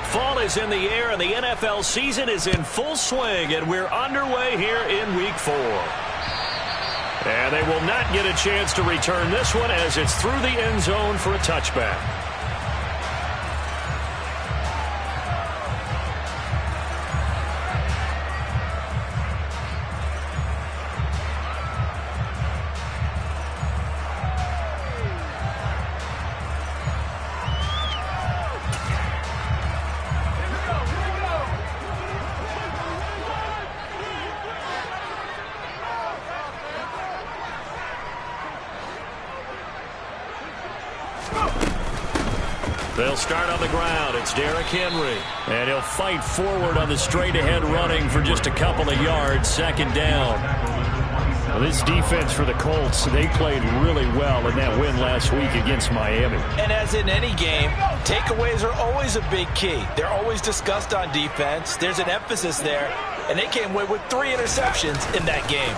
Fall is in the air, and the NFL season is in full swing, and we're underway here in Week 4. And they will not get a chance to return this one as it's through the end zone for a touchback. They'll start on the ground. It's Derrick Henry. And he'll fight forward on the straight-ahead running for just a couple of yards. Second down. Well, this defense for the Colts, they played really well in that win last week against Miami. And as in any game, takeaways are always a big key. They're always discussed on defense. There's an emphasis there. And they came away with 3 interceptions in that game.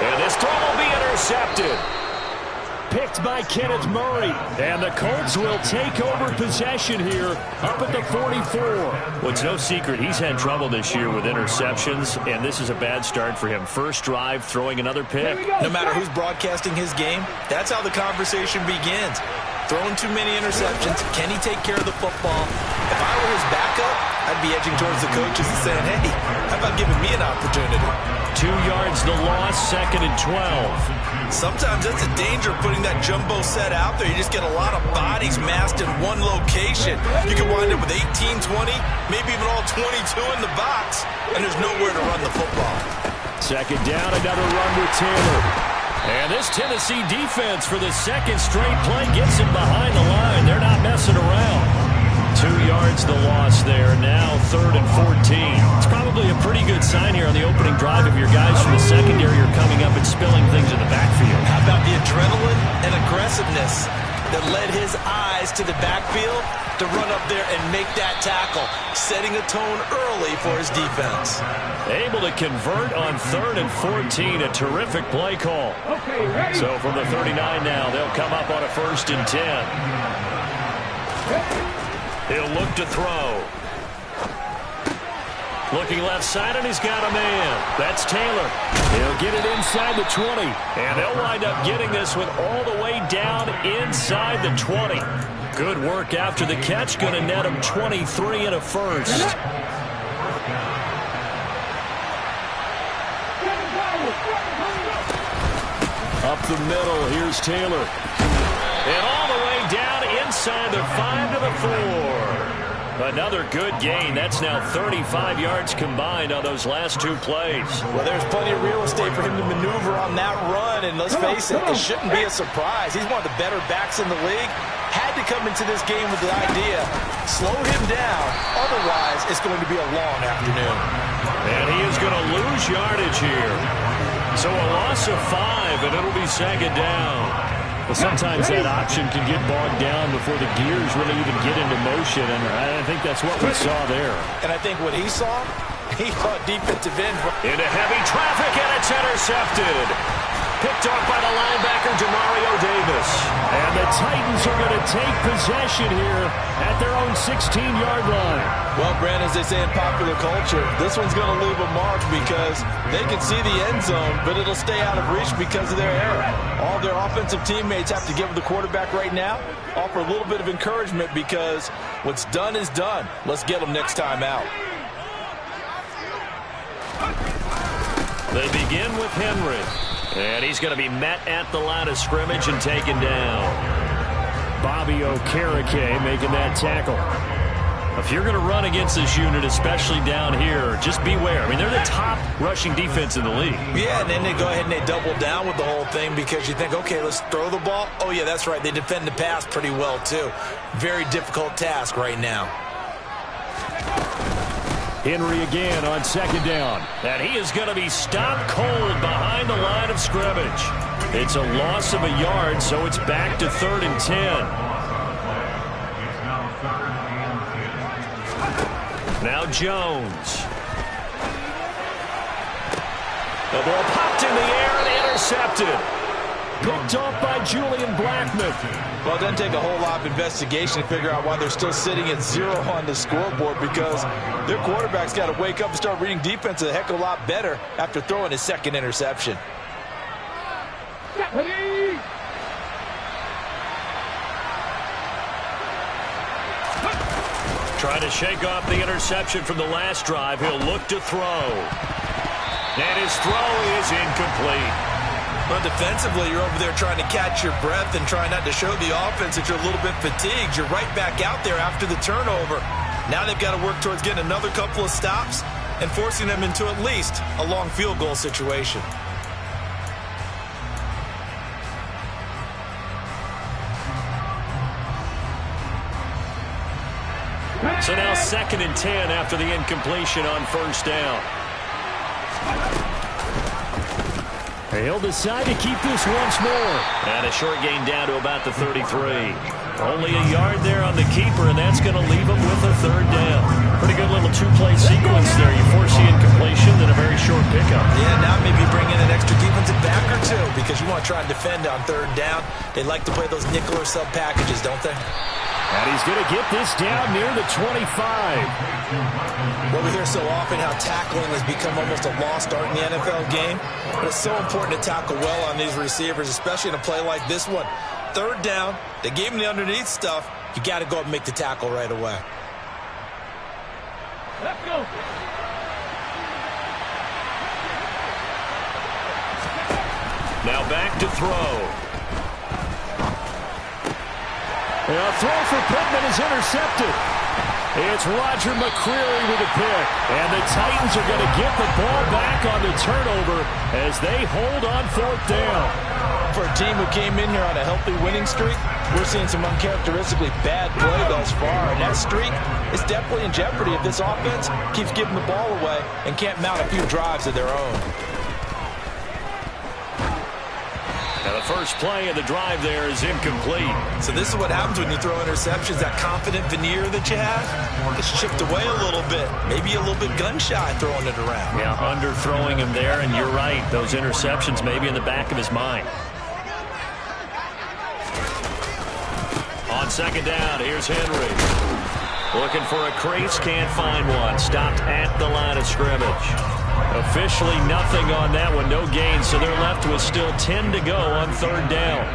And this throw will be intercepted. Picked by Kenneth Murray. And the Colts will take over possession here up at the 44. Well, it's no secret he's had trouble this year with interceptions, and this is a bad start for him. First drive, throwing another pick. No matter who's broadcasting his game, that's how the conversation begins. Throwing too many interceptions. Can he take care of the football? If I were his backup, I'd be edging towards the coaches and saying, hey, how about giving me an opportunity? 2 yards the loss, 2nd and 12. Sometimes that's a danger putting that jumbo set out there. You just get a lot of bodies massed in one location. You can wind up with 18, 20, maybe even all 22 in the box, and there's nowhere to run the football. Second down, another run with Taylor. And this Tennessee defense for the second straight play gets him behind the line. They're not messing around. 2 yards the loss there. Now 3rd and 14. It's probably a pretty good sign here on the opening drive if your guys from the secondary are coming up and spilling things in the backfield. How about the adrenaline and aggressiveness that led his eyes to the backfield to run up there and make that tackle, setting a tone early for his defense. Able to convert on 3rd and 14. A terrific play call. So from the 39 now, they'll come up on a 1st and 10. He'll look to throw. Looking left side, and he's got a man. That's Taylor. He'll get it inside the 20. And they'll wind up getting this one all the way down inside the 20. Good work after the catch. Going to net him 23 and a first. Up the middle, here's Taylor. And all the way down inside the 5 to the 4. Another good gain. That's now 35 yards combined on those last 2 plays. Well, there's plenty of real estate for him to maneuver on that run, and let's face it, it shouldn't be a surprise. He's one of the better backs in the league. Had to come into this game with the idea, slow him down, otherwise it's going to be a long afternoon. And he is going to lose yardage here. So a loss of 5, and it'll be 2nd down. Well, sometimes that option can get bogged down before the gears really even get into motion, and I think that's what we saw there. And I think what he saw defensive end. Into heavy traffic, and it's intercepted. Picked off by the linebacker, Demario Davis. And the Titans are going to take possession here at their own 16-yard line. Well, Brent, as they say in popular culture, this one's going to leave a mark because they can see the end zone, but it'll stay out of reach because of their error. All their offensive teammates have to give the quarterback right now, offer a little bit of encouragement because what's done is done. Let's get them next time out. They begin with Henry. And he's going to be met at the line of scrimmage and taken down. Bobby Okereke making that tackle. If you're going to run against this unit, especially down here, just beware. I mean, they're the top rushing defense in the league. Yeah, and then they go ahead and they double down with the whole thing because you think, okay, let's throw the ball. Oh, yeah, that's right. They defend the pass pretty well, too. Very difficult task right now. Henry again on 2nd down. And he is going to be stopped cold behind the line of scrimmage. It's a loss of a yard, so it's back to 3rd and 10. Now Jones. The ball popped in the air and intercepted. Picked off by Julian Blackman. Well, it doesn't take a whole lot of investigation to figure out why they're still sitting at 0 on the scoreboard, because their quarterback's got to wake up and start reading defense a heck of a lot better after throwing his second interception. Trying to shake off the interception from the last drive. He'll look to throw. And his throw is incomplete. But defensively, you're over there trying to catch your breath and try not to show the offense that you're a little bit fatigued. You're right back out there after the turnover. Now they've got to work towards getting another couple of stops and forcing them into at least a long field goal situation. So now 2nd and 10 after the incompletion on first down. He'll decide to keep this once more. And a short gain down to about the 33. Only a yard there on the keeper, and that's going to leave him with a 3rd down. Pretty good little 2-play sequence there. You force the incompletion, then a very short pickup. Yeah, now maybe bring in an extra defensive back or two, because you want to try and defend on 3rd down. They like to play those nickel or sub packages, don't they? And he's going to get this down near the 25. Well, we hear so often how tackling has become almost a lost art in the NFL game. But it's so important to tackle well on these receivers, especially in a play like this one. 3rd down, they gave him the underneath stuff. You got to go up and make the tackle right away. Let's go. Now back to throw. A throw for Pittman is intercepted. It's Roger McCreary with a pick. And the Titans are going to get the ball back on the turnover as they hold on 4th down. For a team who came in here on a healthy winning streak, we're seeing some uncharacteristically bad play thus far. And that streak is definitely in jeopardy if this offense keeps giving the ball away and can't mount a few drives of their own. Now the first play of the drive there is incomplete. So this is what happens when you throw interceptions. That confident veneer that you have gets chipped away a little bit. Maybe a little bit gun-shy throwing it around. Yeah, underthrowing him there, and you're right. Those interceptions may be in the back of his mind. On 2nd down, here's Henry. Looking for a crease, can't find one. Stopped at the line of scrimmage. Officially nothing on that one, no gain, so they're left with still 10 to go on 3rd down.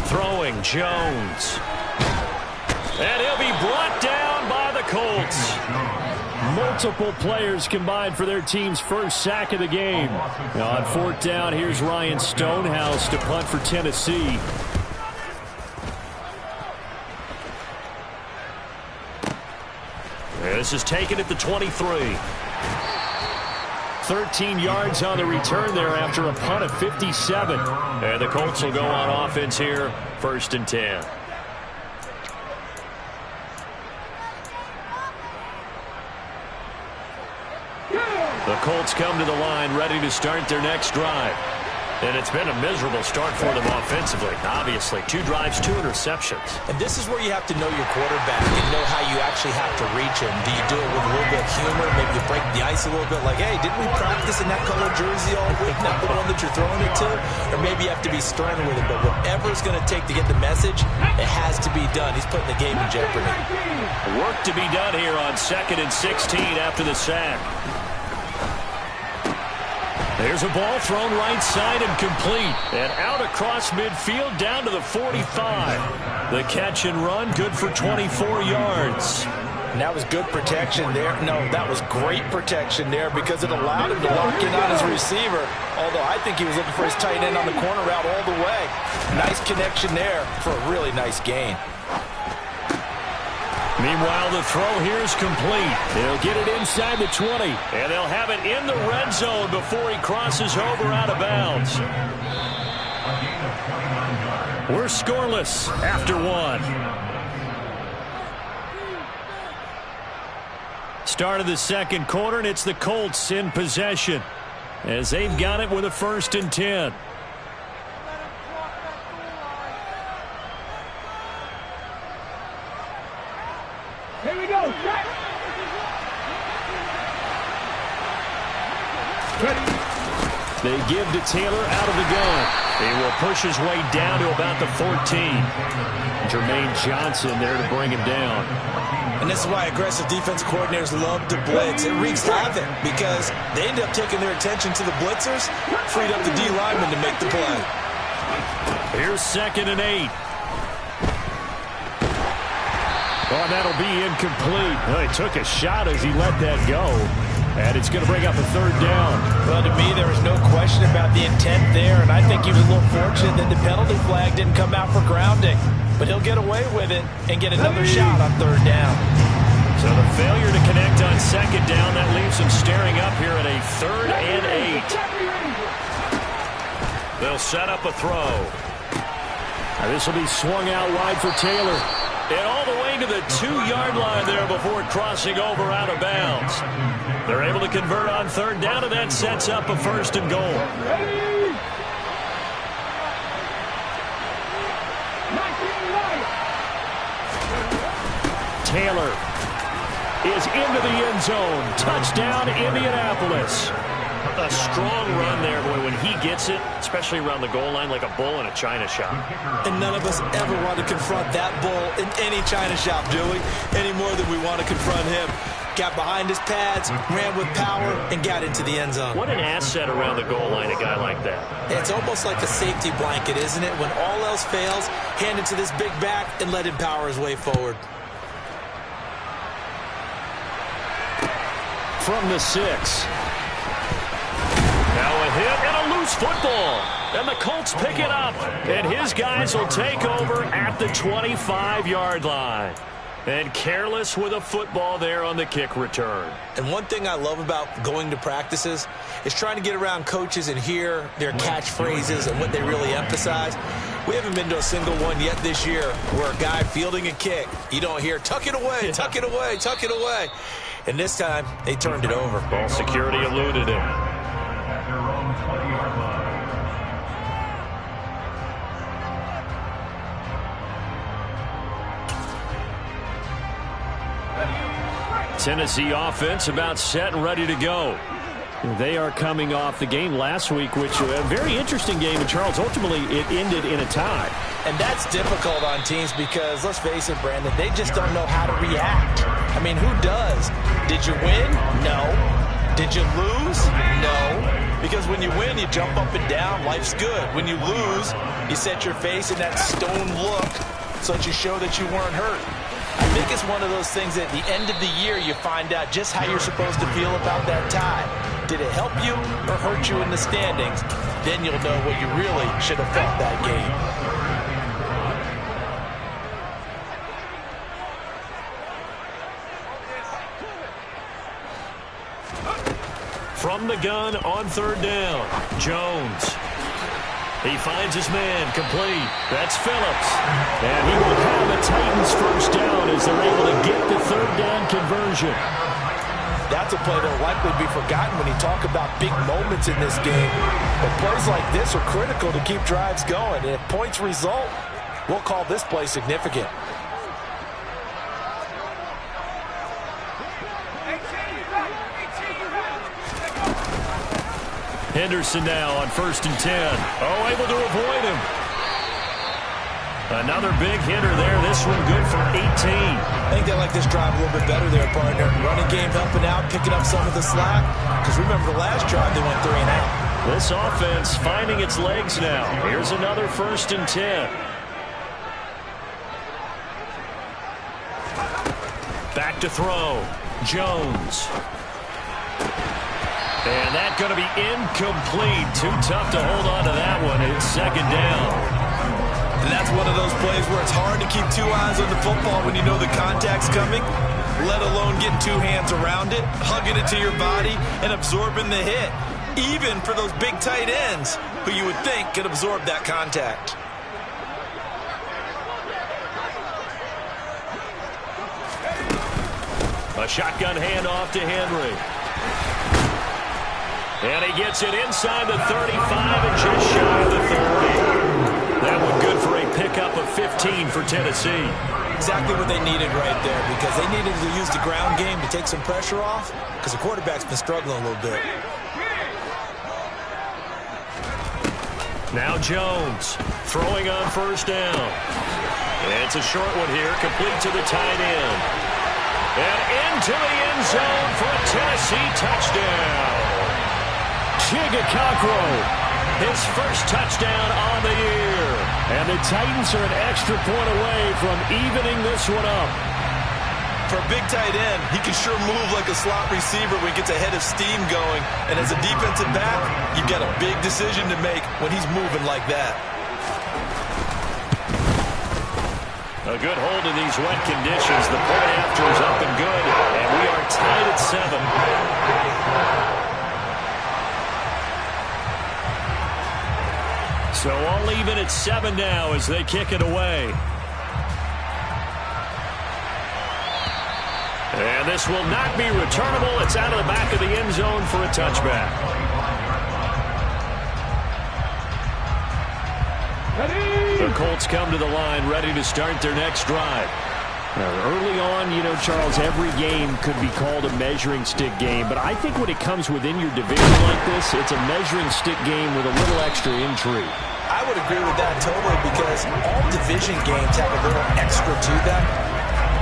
Throwing, Jones. And he'll be brought down by the Colts. Multiple players combined for their team's first sack of the game. Now on 4th down, here's Ryan Stonehouse to punt for Tennessee. This is taken at the 23. 13 yards on the return there after a punt of 57. And the Colts will go on offense here, 1st and 10. The Colts come to the line ready to start their next drive. And it's been a miserable start for them offensively. Obviously, 2 drives, 2 interceptions. And this is where you have to know your quarterback and know how you actually have to reach him. Do you do it with a little bit of humor? Maybe you break the ice a little bit like, hey, didn't we practice in that color jersey all week? Not the one that you're throwing it to? Or maybe you have to be stern with him. But whatever it's going to take to get the message, it has to be done. He's putting the game in jeopardy. Work to be done here on 2nd and 16 after the sack. There's a ball thrown right side and complete. And out across midfield down to the 45. The catch and run good for 24 yards. And that was good protection there. No, that was great protection there because it allowed him to lock in on his receiver. Although I think he was looking for his tight end on the corner route all the way. Nice connection there for a really nice gain. Meanwhile, the throw here is complete. They'll get it inside the 20. And they'll have it in the red zone before he crosses over out of bounds. We're scoreless after 1. Start of the 2nd quarter, and it's the Colts in possession as they've got it with a 1st and 10. Here we go. They give to Taylor out of the gun. He will push his way down to about the 14. Jermaine Johnson there to bring him down. And this is why aggressive defense coordinators love to blitz. It wreaks havoc because they end up taking their attention to the blitzers, freed up the D lineman to make the play. Here's 2nd and 8. Oh, that'll be incomplete. Well, he took a shot as he let that go. And it's going to bring up a 3rd down. Well, to me, there was no question about the intent there, and I think he was a little fortunate that the penalty flag didn't come out for grounding. But he'll get away with it and get another shot on 3rd down. So the failure to connect on 2nd down, that leaves him staring up here at a 3rd and 8. They'll set up a throw. Now this will be swung out wide for Taylor. And all the way to the 2-yard line there before crossing over out of bounds. They're able to convert on 3rd down, and that sets up a 1st and goal. Taylor is into the end zone. Touchdown, Indianapolis. A strong run there, boy, when he gets it, especially around the goal line like a bull in a china shop. And none of us ever want to confront that bull in any china shop, do we? Any more than we want to confront him. Got behind his pads, ran with power, and got into the end zone. What an asset around the goal line, a guy like that. It's almost like a safety blanket, isn't it? When all else fails, hand it to this big back and let him power his way forward. From the 6. Now a hit and a loose football. And the Colts pick it up. And his guys will take over at the 25-yard line. And careless with a football there on the kick return. And one thing I love about going to practices is trying to get around coaches and hear their catchphrases and what they really emphasize. We haven't been to a single one yet this year where a guy fielding a kick, you don't hear, tuck it away, tuck it away, tuck it away. And this time, they turned it over. Ball security eluded him. Tennessee offense about set and ready to go. They are coming off the game last week, which was a very interesting game. And Charles, ultimately, it ended in a tie. And that's difficult on teams because, let's face it, Brandon, they just don't know how to react. I mean, who does? Did you win? No. Did you lose? No. Because when you win, you jump up and down. Life's good. When you lose, you set your face in that stone look so that you show that you weren't hurt. I think it's one of those things at the end of the year you find out just how you're supposed to feel about that tie. Did it help you or hurt you in the standings? Then you'll know what you really should have felt that game. From the gun on 3rd down, Jones. He finds his man, complete. That's Phillips. And he will have the Titans first down as they're able to get the 3rd down conversion. That's a play that will likely be forgotten when you talk about big moments in this game. But plays like this are critical to keep drives going. And if points result, we'll call this play significant. Henderson now on 1st and 10. Oh, able to avoid him. Another big hitter there. This one good for 18. I think they like this drive a little bit better there, partner. Running game helping out, picking up some of the slack. Because remember the last drive, they went 3 and out. This offense finding its legs now. Here's another 1st and 10. Back to throw. Jones. And that's going to be incomplete. Too tough to hold on to that one. It's 2nd down. And that's one of those plays where it's hard to keep 2 eyes on the football when you know the contact's coming, let alone getting 2 hands around it, hugging it to your body, and absorbing the hit. Even for those big tight ends who you would think could absorb that contact. A shotgun handoff to Henry. And he gets it inside the 35 and just shy of the 30. That one good for a pickup of 15 for Tennessee. Exactly what they needed right there because they needed to use the ground game to take some pressure off because the quarterback's been struggling a little bit. Now Jones throwing on first down. It's a short one here, complete to the tight end. And into the end zone for a Tennessee touchdown. Chigakakro, his first touchdown on the year. And the Titans are an extra point away from evening this one up. For a big tight end, he can sure move like a slot receiver when he gets a head of steam going. And as a defensive back, you've got a big decision to make when he's moving like that. A good hold in these wet conditions. The point after is up and good, and we are tied at 7. So all even at 7 now as they kick it away. And this will not be returnable. It's out of the back of the end zone for a touchback. The Colts come to the line ready to start their next drive. Early on, you know, Charles, every game could be called a measuring stick game. But I think when it comes within your division like this, it's a measuring stick game with a little extra intrigue. I would agree with that totally because all division games have a little extra to them.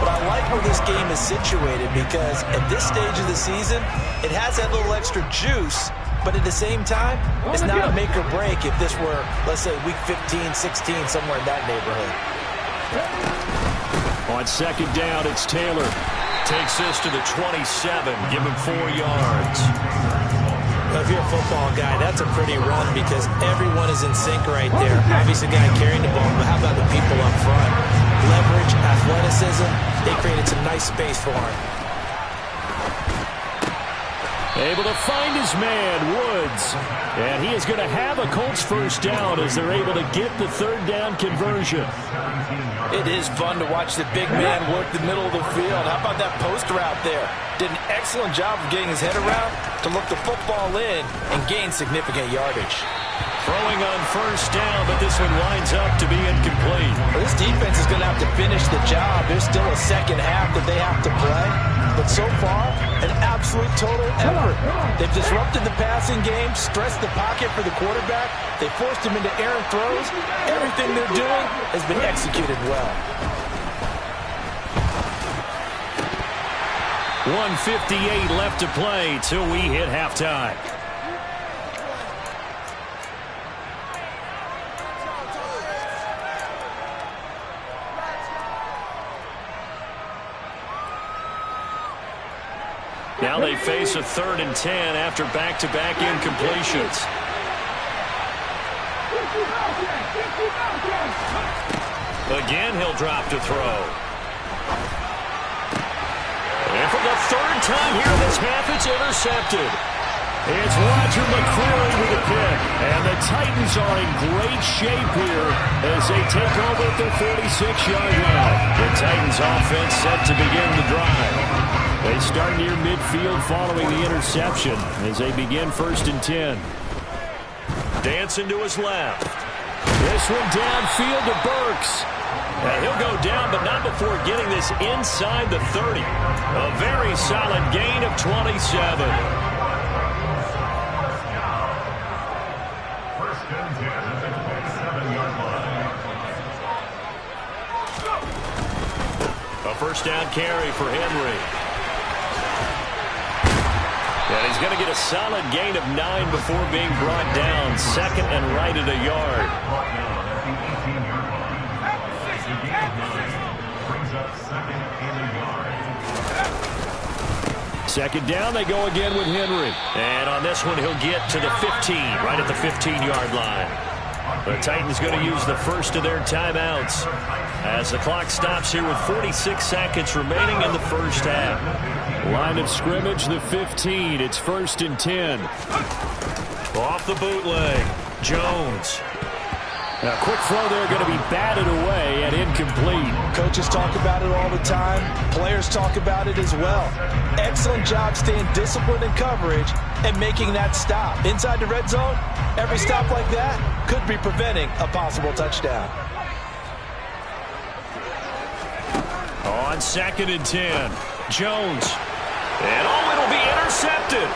But I like where this game is situated because at this stage of the season, it has that little extra juice. But at the same time, it's not a make or break if this were, let's say, week 15, 16, somewhere in that neighborhood. On second down, it's Taylor. Takes this to the 27. Give him 4 yards. Well, if you're a football guy, that's a pretty run because everyone is in sync right there. Obviously, the guy carrying the ball, but how about the people up front? Leverage, athleticism, they created some nice space for him. Able to find his man, Woods. And he is going to have a Colts first down as they're able to get the third down conversion. It is fun to watch the big man work the middle of the field. How about that post route there? Did an excellent job of getting his head around to look the football in and gain significant yardage. Throwing on first down, but this one winds up to be incomplete. Well, this defense is going to have to finish the job. There's still a second half that they have to play. But so far, an absolute total effort. They've disrupted the passing game, stressed the pocket for the quarterback. They forced him into errant throws. Everything they're doing has been executed well. 1:58 left to play till we hit halftime. Now they face a 3rd and 10 after back-to-back incompletions. Again, he'll drop to throw. And for the 3rd time here this half, it's intercepted. It's Roger McCreary with a pick. And the Titans are in great shape here as they take over at their 46-yard line. The Titans offense set to begin the drive. They start near midfield following the interception as they begin 1st and 10. Dancing to his left. This one downfield to Burks. And he'll go down, but not before getting this inside the 30. A very solid gain of 27. A first down carry for Henry. And he's going to get a solid gain of 9 before being brought down. 2nd and right at a yard. Second down, they go again with Henry. And on this one, he'll get to the 15, right at the 15-yard line. The Titans going to use the first of their timeouts as the clock stops here with 46 seconds remaining in the first half. Line of scrimmage, the 15. It's 1st and 10. Off the bootleg, Jones. A quick throw there going to be batted away and incomplete. Coaches talk about it all the time. Players talk about it as well. Excellent job staying disciplined in coverage and making that stop. Inside the red zone, every stop like that could be preventing a possible touchdown. On 2nd and 10, Jones. And it'll be intercepted.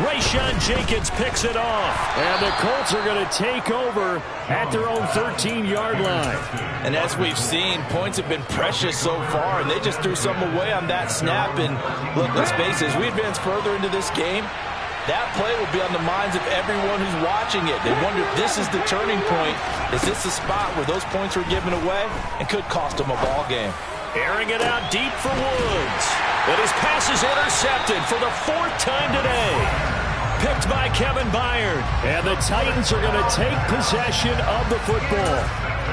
Rayshawn Jenkins picks it off. And the Colts are going to take over at their own 13-yard line. And as we've seen, points have been precious so far, and they just threw something away on that snap. And look, let's face it, as we advance further into this game, that play will be on the minds of everyone who's watching it. They wonder if this is the turning point. Is this the spot where those points were given away and could cost them a ball game? Airing it out deep for Woods. But his pass is intercepted for the 4th time today. Picked by Kevin Byard. And the Titans are going to take possession of the football.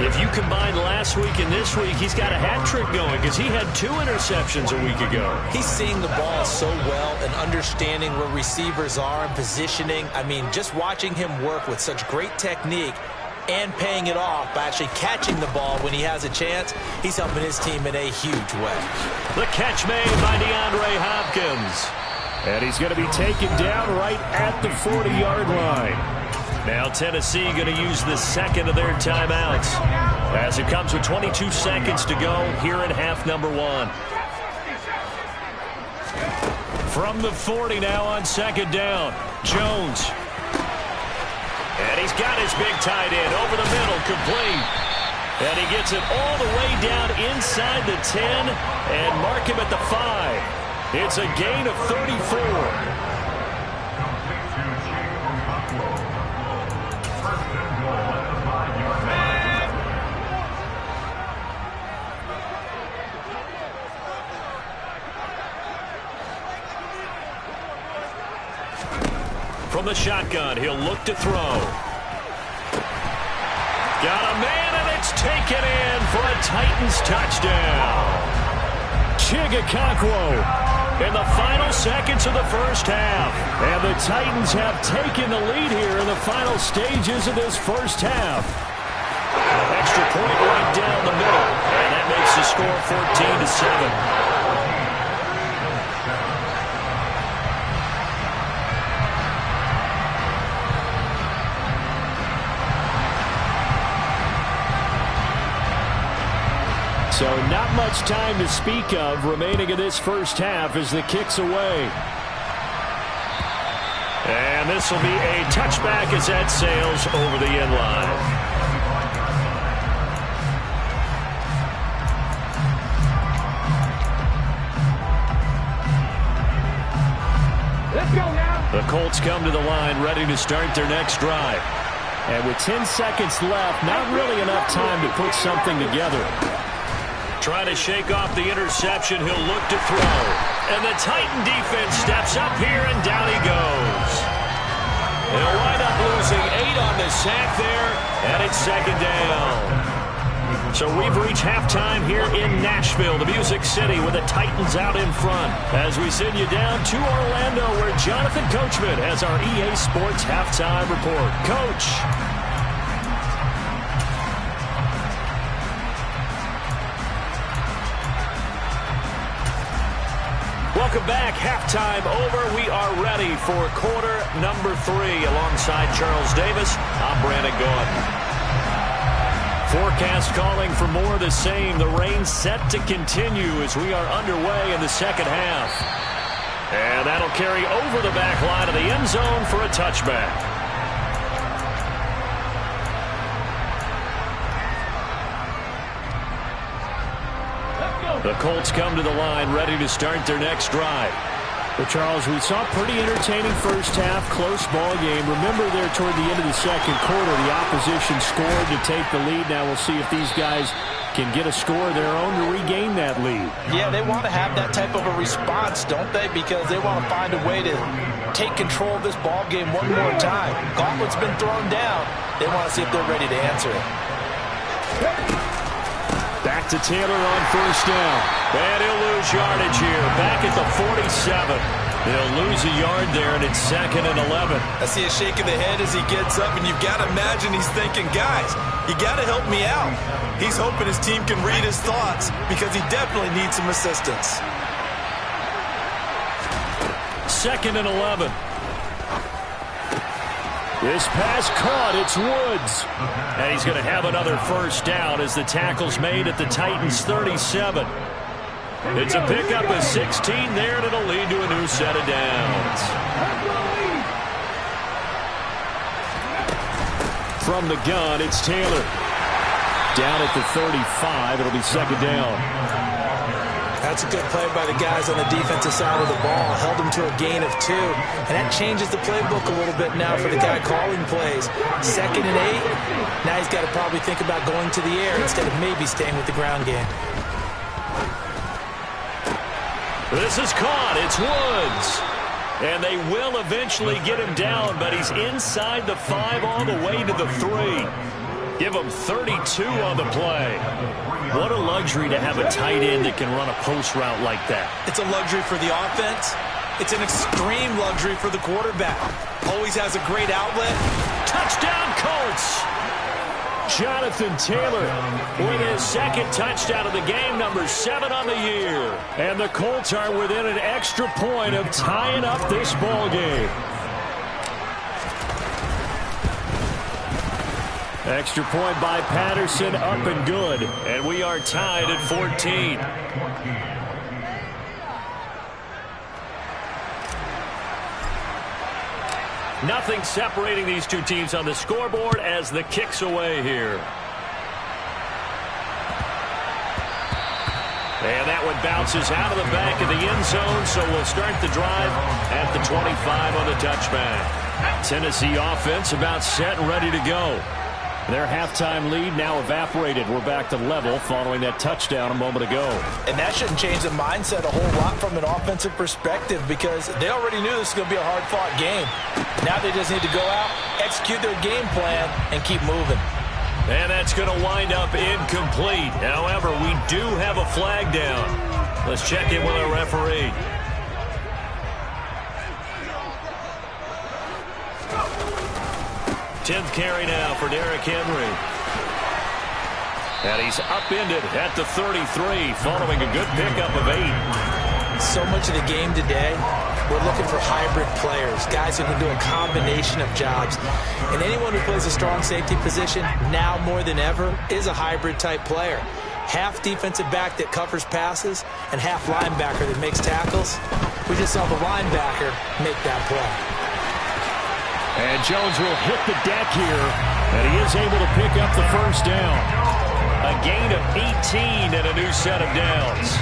If you combine last week and this week, he's got a hat trick going because he had 2 interceptions a week ago. He's seeing the ball so well and understanding where receivers are and positioning. I mean, just watching him work with such great technique and paying it off by actually catching the ball when he has a chance, he's helping his team in a huge way. The catch made by DeAndre Hopkins. And he's going to be taken down right at the 40-yard line. Now Tennessee going to use the second of their timeouts as it comes with 22 seconds to go here in half number 1. From the 40 now on second down, Jones. And he's got his big tight end over the middle, complete. And he gets it all the way down inside the 10 and mark him at the 5. It's a gain of 34. From the shotgun, he'll look to throw. Got a man, and it's taken in for a Titans touchdown. Chigakonkwo in the final seconds of the first half. And the Titans have taken the lead here in the final stages of this first half. Extra point right down the middle. And that makes the score 14-7. So not much time to speak of remaining in this first half as the kick's away. And this will be a touchback as that sails over the end line. Let's go now. The Colts come to the line ready to start their next drive. And with 10 seconds left, not really enough time to put something together. Trying to shake off the interception, he'll look to throw. And the Titan defense steps up here, and down he goes. They'll wind up losing 8 on the sack there, and it's second down. So we've reached halftime here in Nashville, the Music City, with the Titans out in front. As we send you down to Orlando, where Jonathan Coachman has our EA Sports halftime report. Coach. Welcome back. Halftime over. We are ready for quarter number 3. Alongside Charles Davis, I'm Brandon Gaudin. Forecast calling for more of the same. The rain set to continue as we are underway in the second half. And that'll carry over the back line of the end zone for a touchback. The Colts come to the line ready to start their next drive. But, Charles, we saw a pretty entertaining first half, close ball game. Remember there toward the end of the second quarter, the opposition scored to take the lead. Now we'll see if these guys can get a score of their own to regain that lead. Yeah, they want to have that type of a response, don't they? Because they want to find a way to take control of this ball game one more time. Gauntlet's been thrown down. They want to see if they're ready to answer it. Back to Taylor on first down. And he'll lose yardage here. Back at the 47. They'll lose a yard there, and it's second and 11. I see a shake of the head as he gets up, and you've got to imagine he's thinking, guys, you got to help me out. He's hoping his team can read his thoughts because he definitely needs some assistance. Second and 11. This pass caught. It's Woods. And he's going to have another first down as the tackle's made at the Titans' 37. It's a pickup of 16 there, and it'll lead to a new set of downs. from the gun. It's Taylor. Down at the 35. It'll be second down. That's a good play by the guys on the defensive side of the ball. Held them to a gain of 2. And that changes the playbook a little bit now for the guy calling plays. 2nd and 8. Now he's got to probably think about going to the air instead of maybe staying with the ground game. This is caught. It's Woods. And they will eventually get him down, but he's inside the 5 all the way to the 3. Give him 32 on the play. What a luxury to have a tight end that can run a post route like that. It's a luxury for the offense. It's an extreme luxury for the quarterback. Always has a great outlet. Touchdown, Colts! Jonathan Taylor with his 2nd touchdown of the game, number 7 on the year. And the Colts are within an extra point of tying up this ball game. Extra point by Patterson, up and good. And we are tied at 14. Nothing separating these two teams on the scoreboard as the kick's away here. And that one bounces out of the back of the end zone, so we'll start the drive at the 25 on the touchback. Tennessee offense about set and ready to go. Their halftime lead now evaporated. We're back to level following that touchdown a moment ago. And that shouldn't change the mindset a whole lot from an offensive perspective because they already knew this was going to be a hard-fought game. Now they just need to go out, execute their game plan, and keep moving. And that's going to wind up incomplete. However, we do have a flag down. Let's check in with our referee. Tenth carry now for Derrick Henry. And he's upended at the 33 following a good pickup of 8. So much of the game today, we're looking for hybrid players, guys who can do a combination of jobs. And anyone who plays a strong safety position, now more than ever, is a hybrid-type player. Half defensive back that covers passes and half linebacker that makes tackles. We just saw the linebacker make that play. And Jones will hit the deck here, and he is able to pick up the first down. A gain of 18 and a new set of downs.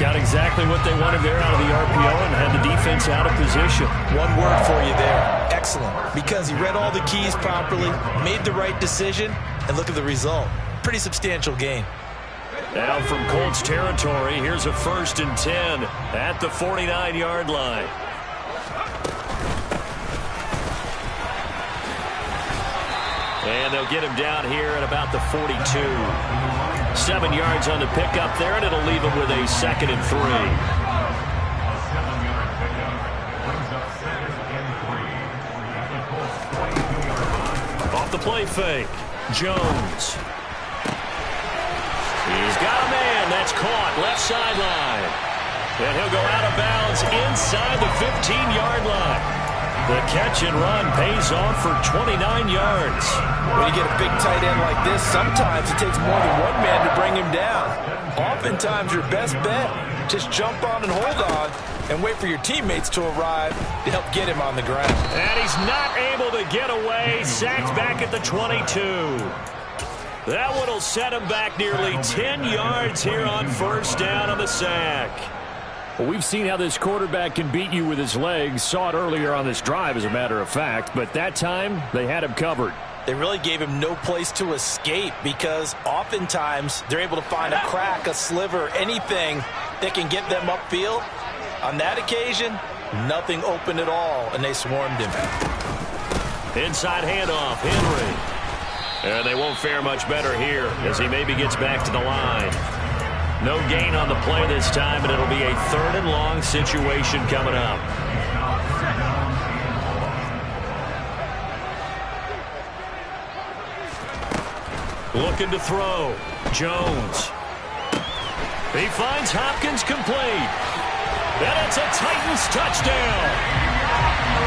Got exactly what they wanted there out of the RPO and had the defense out of position. One word for you there, excellent, because he read all the keys properly, made the right decision, and look at the result. Pretty substantial gain. Now from Colts territory, here's a 1st and 10 at the 49-yard line. And they'll get him down here at about the 42. 7 yards on the pickup there, and it'll leave him with a 2nd and 3. Off the play fake, Jones. He's got a man. That's caught left sideline. And he'll go out of bounds inside the 15-yard line. The catch and run pays off for 29 yards. When you get a big tight end like this, sometimes it takes more than one man to bring him down. Oftentimes, your best bet, just jump on and hold on and wait for your teammates to arrive to help get him on the ground. And he's not able to get away. Sacked back at the 22. That one will set him back nearly 10 yards here on 1st down on the sack. Well, we've seen how this quarterback can beat you with his legs. Saw it earlier on this drive, as a matter of fact. But that time, they had him covered. They really gave him no place to escape because oftentimes they're able to find a crack, a sliver, anything that can get them upfield. On that occasion, nothing open at all, and they swarmed him. Inside handoff, Henry. And they won't fare much better here as he maybe gets back to the line. No gain on the play this time, and it'll be a 3rd and long situation coming up. Looking to throw. Jones. He finds Hopkins complete. And it's a Titans touchdown.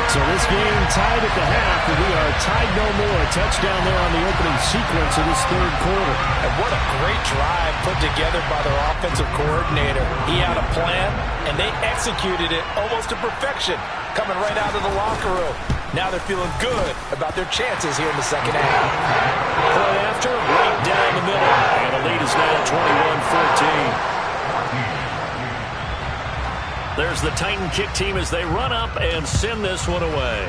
So this game tied at the half, and we are tied no more. A touchdown there on the opening sequence of this third quarter. And what a great drive put together by their offensive coordinator. He had a plan, and they executed it almost to perfection, coming right out of the locker room. Now they're feeling good about their chances here in the second half. Play after, right down the middle. And the lead is now 21-14. There's the Titan kick team as they run up and send this one away.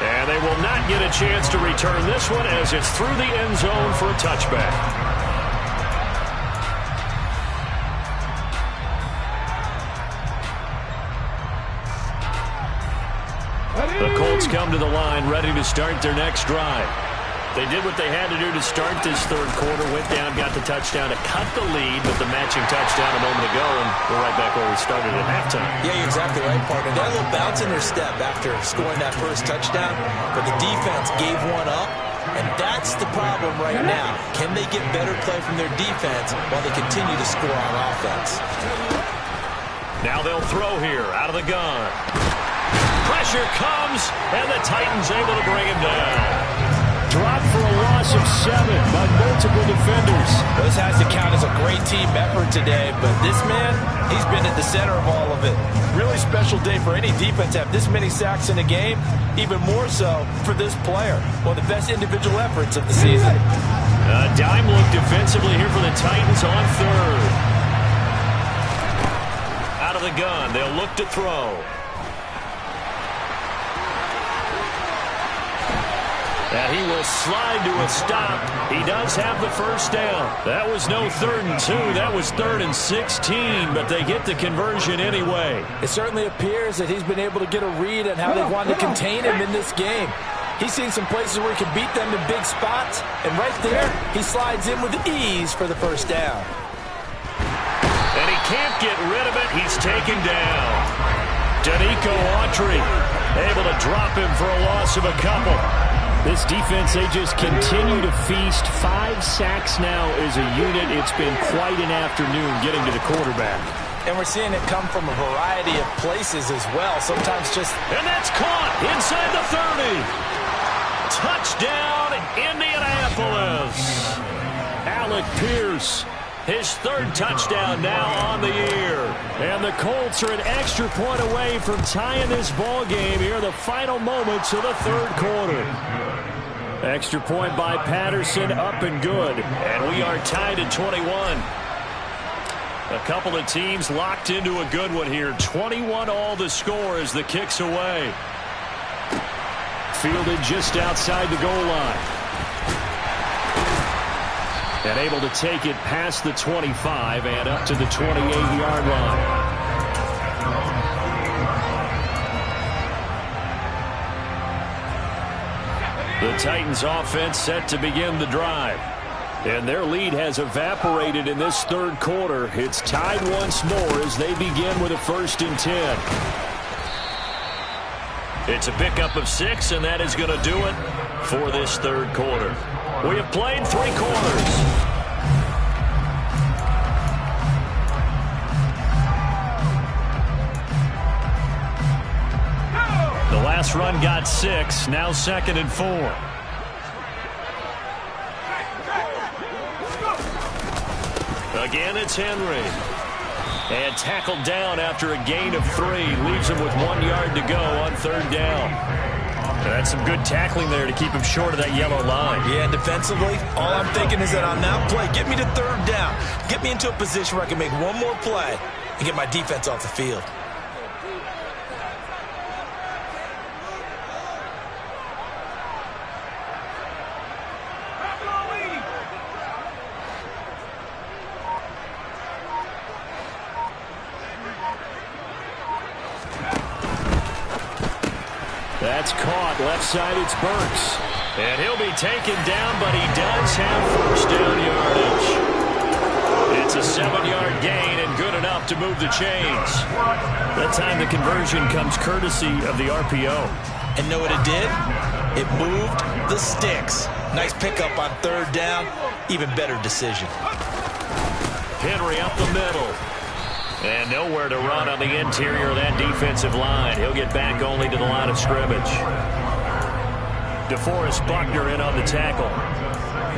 And they will not get a chance to return this one as it's through the end zone for a touchback. The Colts come to the line ready to start their next drive. They did what they had to do to start this third quarter, went down, got the touchdown to cut the lead with the matching touchdown a moment ago, and we're right back where we started at halftime. Yeah, you're exactly right, partner. They had a little bounce in their step after scoring that first touchdown, but the defense gave one up, and that's the problem right now. Can they get better play from their defense while they continue to score on offense? Now they'll throw here, out of the gun. Pressure comes, and the Titans able to bring him down. Dropped for a loss of 7 by multiple defenders. This has to count as a great team effort today, but this man, he's been at the center of all of it. Really special day for any defense to have this many sacks in a game, even more so for this player. One of the best individual efforts of the season. A dime look defensively here for the Titans on third. Out of the gun, they'll look to throw. And he will slide to a stop. He does have the first down. That was no 3rd and 2. That was 3rd and 16, but they get the conversion anyway. It certainly appears that he's been able to get a read on how they wanted to contain him in this game. He's seen some places where he can beat them in big spots, and right there, he slides in with ease for the first down. And he can't get rid of it. He's taken down. Danico Autry able to drop him for a loss of a couple. This defense, they just continue to feast. 5 sacks now as a unit. It's been quite an afternoon getting to the quarterback. And we're seeing it come from a variety of places as well. Sometimes just... And that's caught inside the 30. Touchdown, Indianapolis. Alec Pierce. His 3rd touchdown now on the year. And the Colts are an extra point away from tying this ball game here in the final moments of the third quarter. Extra point by Patterson, up and good. And we are tied at 21. A couple of teams locked into a good one here. 21 all the score as the kick's away. Fielded just outside the goal line. And able to take it past the 25 and up to the 28-yard line. The Titans offense set to begin the drive. And their lead has evaporated in this third quarter. It's tied once more as they begin with a 1st and 10. It's a pickup of 6, and that is going to do it for this third quarter. We have played 3 quarters. The last run got 6, now 2nd and 4. Again, it's Henry. And tackled down after a gain of 3. Leaves him with 1 yard to go on 3rd down. That's some good tackling there to keep him short of that yellow line. Yeah, defensively, all I'm thinking is that on that play, get me to 3rd down. Get me into a position where I can make one more play and get my defense off the field. That's caught. Left side, it's Burks. And he'll be taken down, but he does have 1st down yardage. It's a 7-yard gain and good enough to move the chains. That time the conversion comes courtesy of the RPO. And know what it did? It moved the sticks. Nice pickup on 3rd down. Even better decision. Henry up the middle. And nowhere to run on the interior of that defensive line. He'll get back only to the line of scrimmage. DeForest Buckner in on the tackle.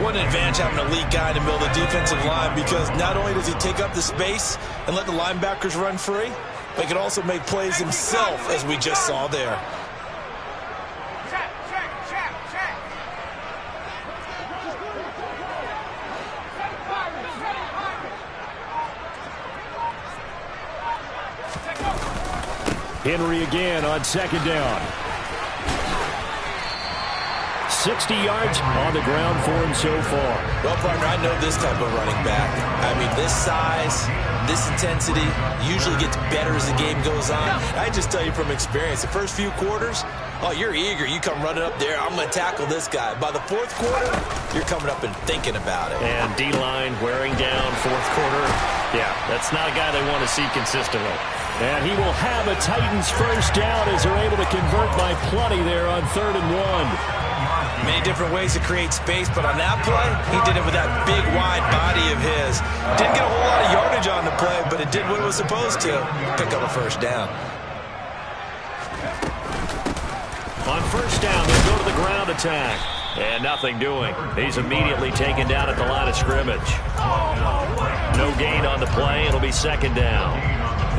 What an advantage having an elite guy in the middle of the defensive line, because not only does he take up the space and let the linebackers run free, but he can also make plays himself, as we just saw there. Henry again on second down. 60 yards on the ground for him so far. Well, partner, I know this type of running back. I mean, this size, this intensity usually gets better as the game goes on. I just tell you from experience, the first few quarters, oh, you're eager. You come running up there, I'm going to tackle this guy. By the fourth quarter, you're coming up and thinking about it. And D-line wearing down fourth quarter. Yeah, that's not a guy they want to see consistently. And he will have a Titans first down as they're able to convert by plenty there on 3rd and 1. Many different ways to create space, but on that play, he did it with that big, wide body of his. Didn't get a whole lot of yardage on the play, but it did what it was supposed to. Pick up a first down. On first down, they go to the ground attack. And nothing doing. He's immediately taken down at the line of scrimmage. No gain on the play. It'll be second down.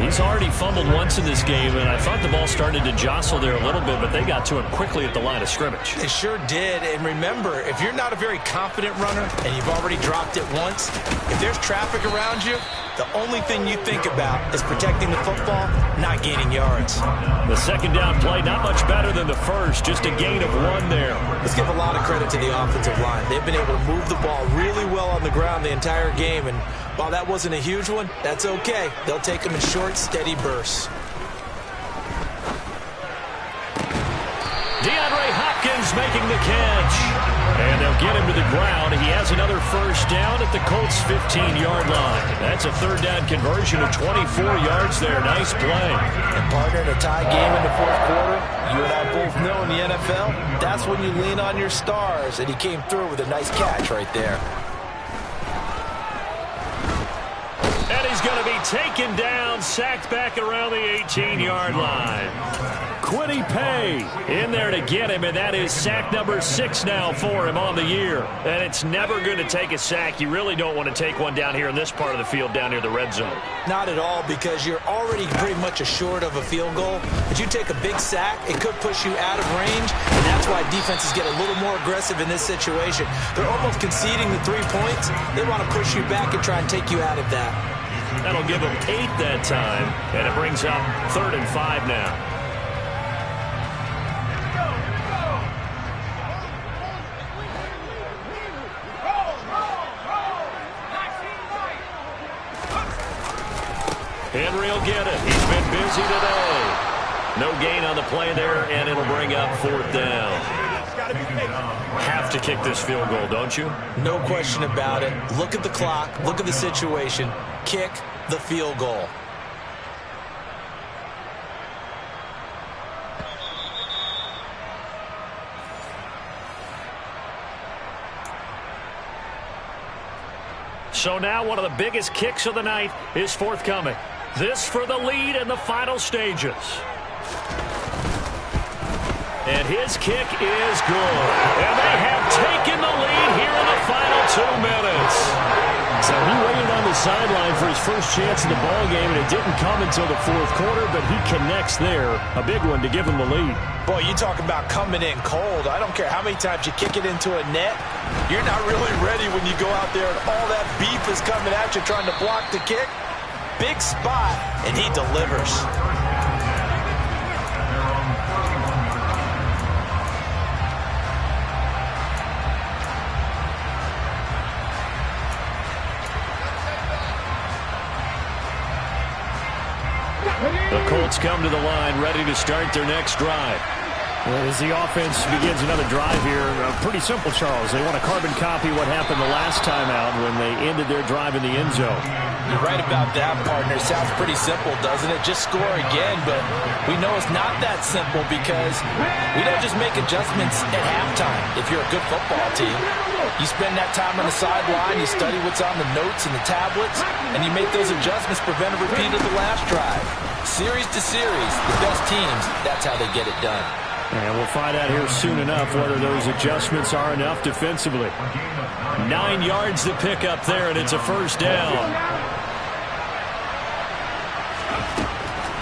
He's already fumbled once in this game, and I thought the ball started to jostle there a little bit, but they got to him quickly at the line of scrimmage. They sure did. And remember, if you're not a very confident runner and you've already dropped it once, if there's traffic around you, the only thing you think about is protecting the football, not gaining yards. The second down play, not much better than the first, just a gain of 1 there. Let's give a lot of credit to the offensive line. They've been able to move the ball really well on the ground the entire game, and while that wasn't a huge one, that's okay. They'll take them in short, steady bursts. DeAndre Hopkins making the catch. And they'll get him to the ground. He has another first down at the Colts' 15-yard line. That's a 3rd down conversion of 24 yards there. Nice play. And partner, in a tie game in the fourth quarter, you and I both know in the NFL, that's when you lean on your stars. And he came through with a nice catch right there. And he's going to be taken down, sacked back around the 18-yard line. Quiddy Pay in there to get him, and that is sack number 6 now for him on the year. And it's never going to take a sack. You really don't want to take one down here in this part of the field, down near the red zone. Not at all, because you're already pretty much assured of a field goal. But you take a big sack, it could push you out of range, and that's why defenses get a little more aggressive in this situation. They're almost conceding the 3 points. They want to push you back and try and take you out of that. That'll give them 8 that time, and it brings up 3rd and 5 now. Henry will get it. He's been busy today. No gain on the play there, and it'll bring up 4th down. Have to kick this field goal, don't you? No question about it. Look at the clock. Look at the situation. Kick the field goal. So now one of the biggest kicks of the night is forthcoming. This for the lead in the final stages. And his kick is good. And they have taken the lead here in the final 2 minutes. So he waited on the sideline for his first chance in the ball game, and it didn't come until the fourth quarter, but he connects there. A big one to give him the lead. Boy, you talk about coming in cold. I don't care how many times you kick it into a net. You're not really ready when you go out there and all that beef is coming at you trying to block the kick. Big spot, and he delivers. The Colts come to the line, ready to start their next drive. As the offense begins another drive here, pretty simple, Charles. They want to carbon copy what happened the last time out when they ended their drive in the end zone. You're right about that, partner. Sounds pretty simple, doesn't it? Just score again, but we know it's not that simple because we don't just make adjustments at halftime if you're a good football team. You spend that time on the sideline, you study what's on the notes and the tablets, and you make those adjustments, prevent a repeat of the last drive. Series to series, the best teams, that's how they get it done. And we'll find out here soon enough whether those adjustments are enough defensively. 9 yards to pick up there, and it's a first down.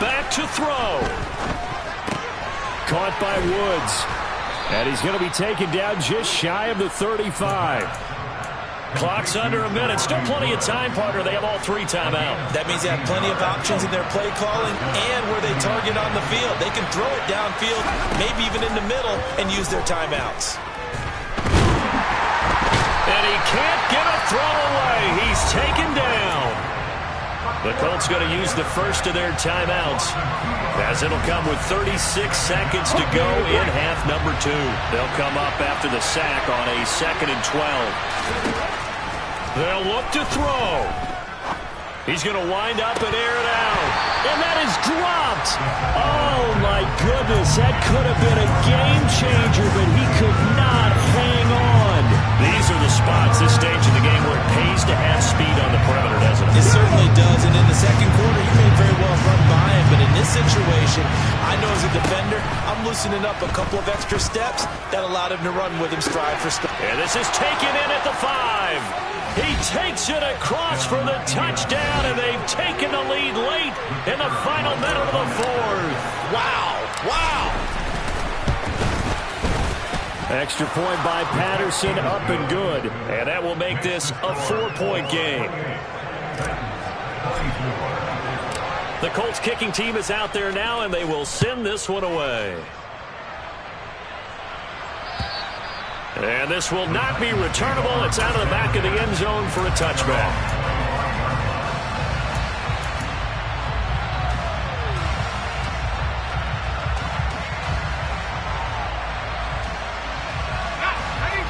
Back to throw. Caught by Woods. And he's going to be taken down just shy of the 35. Clock's under a minute. Still plenty of time, partner. They have all 3 timeouts. That means they have plenty of options in their play calling and where they target on the field. They can throw it downfield, maybe even in the middle, and use their timeouts. And he can't get a throw away. He's taken down. The Colts going to use the first of their timeouts, as it'll come with 36 seconds to go in half number 2. They'll come up after the sack on a 2nd and 12. They'll look to throw. He's going to wind up and air it out. And that is dropped. Oh, my goodness. That could have been a game changer, but he could not hang on. These are the spots, this stage of the game, where it pays to have speed on the perimeter, doesn't it? It certainly does. And in the second quarter, he may very well run by him. But in this situation, I know as a defender, I'm loosening up a couple of extra steps that allowed him to run with him stride for stride. And this is taken in at the 5. He takes it across for the touchdown, and they've taken the lead late in the final minute of the 4th. Wow. Wow. Extra point by Patterson, up and good. And that will make this a 4-point game. The Colts kicking team is out there now, and they will send this one away. And this will not be returnable. It's out of the back of the end zone for a touchback.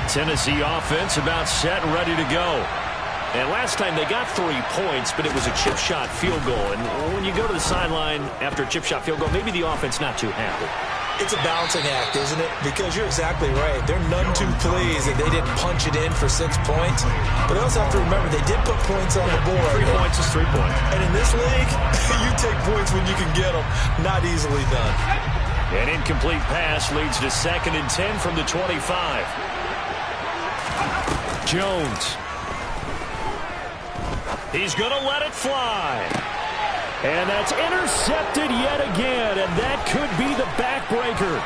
Tennessee offense about set and ready to go. And last time they got 3 points, but it was a chip shot field goal. And when you go to the sideline after a chip shot field goal, maybe the offense not too happy. It's a balancing act, isn't it? Because you're exactly right. They're none too pleased that they didn't punch it in for 6 points. But they also have to remember they did put points on the board. 3 points is 3 points. And in this league, you take points when you can get them. Not easily done. An incomplete pass leads to 2nd and 10 from the 25. Jones. He's going to let it fly. And that's intercepted yet again, and that could be the backbreaker.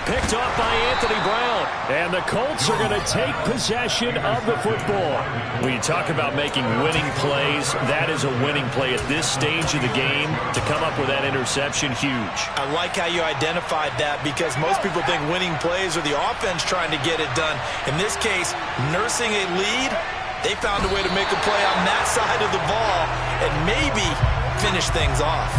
Picked off by Anthony Brown. And the Colts are going to take possession of the football. When you talk about making winning plays, that is a winning play at this stage of the game. To come up with that interception, huge. I like how you identified that because most people think winning plays are the offense trying to get it done. In this case, nursing a lead, they found a way to make a play on that side of the ball and maybe finish things off.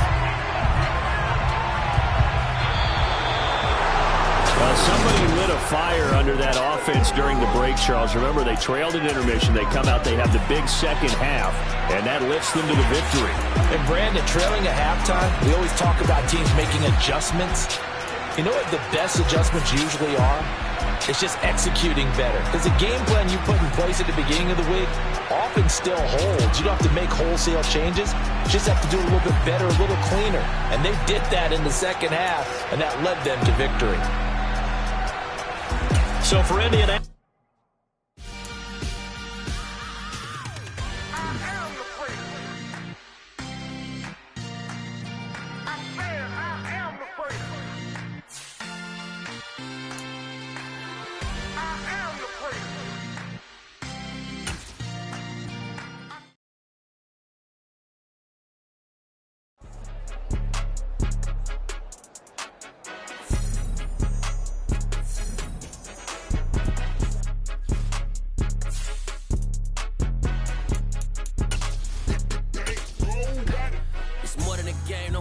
Well, somebody lit a fire under that offense during the break, Charles. Remember, they trailed at intermission. They come out, they have the big second half, and that lifts them to the victory. And, Brandon, trailing at halftime, we always talk about teams making adjustments. You know what the best adjustments usually are? It's just executing better. Because the game plan you put in place at the beginning of the week often still holds. You don't have to make wholesale changes. You just have to do a little bit better, a little cleaner. And they did that in the second half, and that led them to victory. So for Indiana...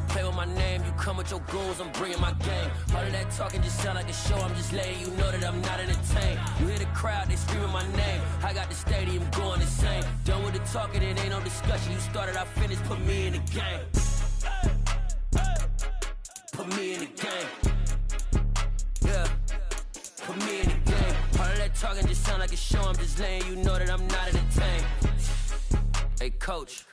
play with my name. You come with your goons, I'm bringing my game. All of that talking just sound like a show. I'm just letting you know that I'm not entertained. You hear the crowd, they screaming my name. I got the stadium going insane. Done with the talking, it ain't no discussion. You started, I finished, put me in the game. Put me in the game. Yeah. Put me in the game. All of that talking just sound like a show. I'm just letting you know that I'm not entertained. Hey, coach,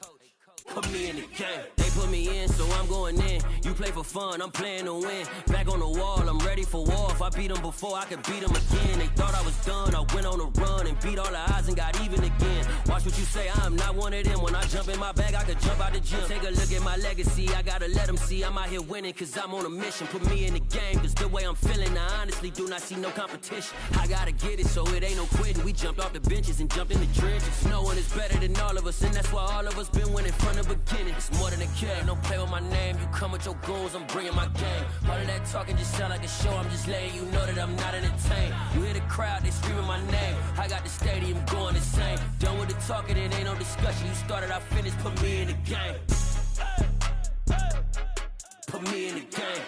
put me in the game. They put me in, so I'm going in. You play for fun, I'm playing to win. Back on the wall, I'm ready for war. If I beat them before, I could beat them again. They thought I was done, I went on a run and beat all the odds and got even again. Watch what you say, I'm not one of them. When I jump in my bag, I could jump out the gym. Take a look at my legacy, I gotta let them see I'm out here winning, cause I'm on a mission. Put me in the game, cause the way I'm feeling, I honestly do not see no competition. I gotta get it, so it ain't no quitting. We jumped off the benches and jumped in the trenches. No one is better than all of us, and that's why all of us been winning from the beginning. It's more than a game, don't play with my name. You come with your goons, I'm bringing my game. All of that talking just sound like a show. I'm just letting you know that I'm not entertained. You hear the crowd, they screaming my name. I got the stadium going insane. Done with the talking, it ain't no discussion. You started, I finished, put me in the game. Put me in the game.